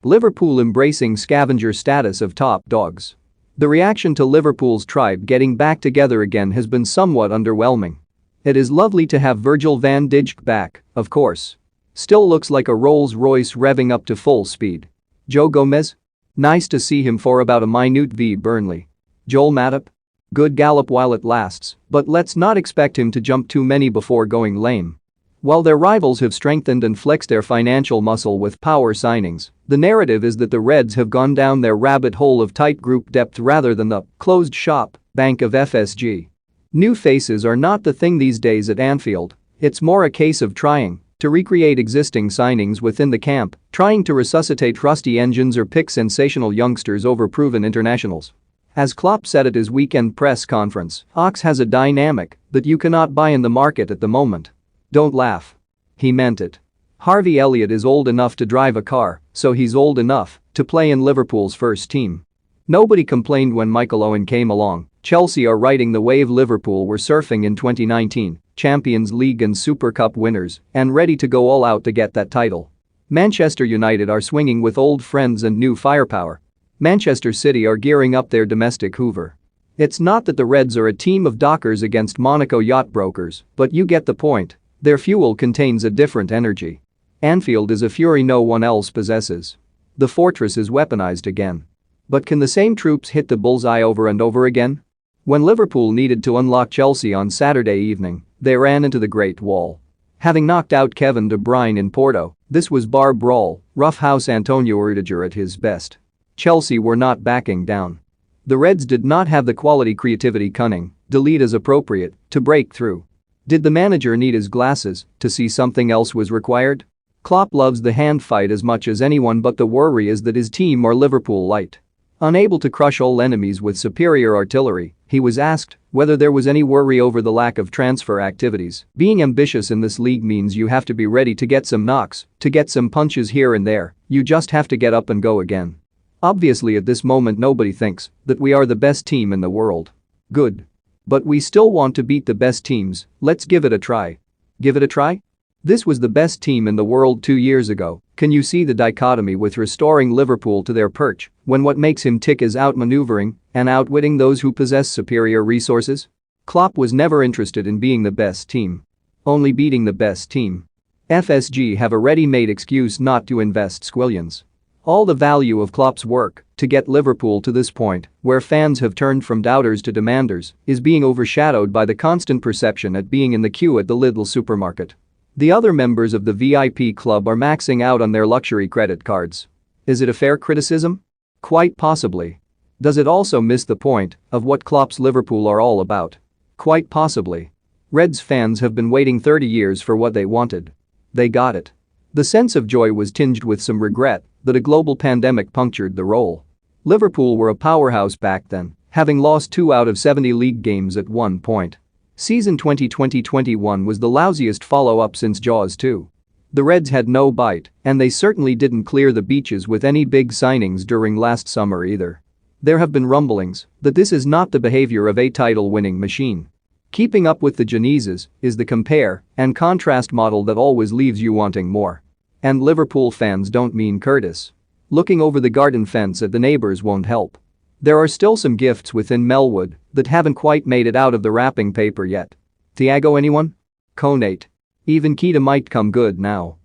Liverpool embracing scavenger status of top dogs. The reaction to Liverpool's tribe getting back together again has been somewhat underwhelming. It is lovely to have Virgil van Dijk back, of course. Still looks like a Rolls-Royce revving up to full speed. Joe Gomez? Nice to see him for about a minute v Burnley. Joel Matip? Good gallop while it lasts, but let's not expect him to jump too many before going lame. While their rivals have strengthened and flexed their financial muscle with power signings, the narrative is that the Reds have gone down their rabbit hole of tight group depth rather than the closed shop bank of FSG. New faces are not the thing these days at Anfield, it's more a case of trying to recreate existing signings within the camp, trying to resuscitate rusty engines or pick sensational youngsters over proven internationals. As Klopp said at his weekend press conference, Ox has a dynamic that you cannot buy in the market at the moment. Don't laugh. He meant it. Harvey Elliott is old enough to drive a car, so he's old enough to play in Liverpool's first team. Nobody complained when Michael Owen came along. Chelsea are riding the wave Liverpool were surfing in 2019, Champions League and Super Cup winners, and ready to go all out to get that title. Manchester United are swinging with old friends and new firepower. Manchester City are gearing up their domestic Hoover. It's not that the Reds are a team of dockers against Monaco yacht brokers, but you get the point. Their fuel contains a different energy. Anfield is a fury no one else possesses. The fortress is weaponized again. But can the same troops hit the bullseye over and over again? When Liverpool needed to unlock Chelsea on Saturday evening, they ran into the Great Wall. Having knocked out Kevin De Bruyne in Porto, this was bar brawl, roughhouse Antonio Rudiger at his best. Chelsea were not backing down. The Reds did not have the quality, creativity, cunning, delete as appropriate, to break through. Did the manager need his glasses to see something else was required? Klopp loves the hand fight as much as anyone, but the worry is that his team are Liverpool light. Unable to crush all enemies with superior artillery, he was asked whether there was any worry over the lack of transfer activities. Being ambitious in this league means you have to be ready to get some knocks, to get some punches here and there, you just have to get up and go again. Obviously at this moment nobody thinks that we are the best team in the world. Good. But we still want to beat the best teams, let's give it a try. Give it a try? This was the best team in the world 2 years ago. Can you see the dichotomy with restoring Liverpool to their perch when what makes him tick is outmaneuvering and outwitting those who possess superior resources? Klopp was never interested in being the best team. Only beating the best team. FSG have a ready-made excuse not to invest squillions. All the value of Klopp's work to get Liverpool to this point, where fans have turned from doubters to demanders, is being overshadowed by the constant perception at being in the queue at the Lidl supermarket. The other members of the VIP club are maxing out on their luxury credit cards. Is it a fair criticism? Quite possibly. Does it also miss the point of what Klopp's Liverpool are all about? Quite possibly. Reds fans have been waiting 30 years for what they wanted. They got it. The sense of joy was tinged with some regret that a global pandemic punctured the role. Liverpool were a powerhouse back then, having lost 2 out of 70 league games at one point. Season 2020-21 was the lousiest follow-up since Jaws 2. The Reds had no bite, and they certainly didn't clear the beaches with any big signings during last summer either. There have been rumblings that this is not the behavior of a title-winning machine. Keeping up with the Genesis is the compare and contrast model that always leaves you wanting more. And Liverpool fans don't mean Curtis. Looking over the garden fence at the neighbors won't help. There are still some gifts within Melwood that haven't quite made it out of the wrapping paper yet. Thiago anyone? Konate. Even Keita might come good now.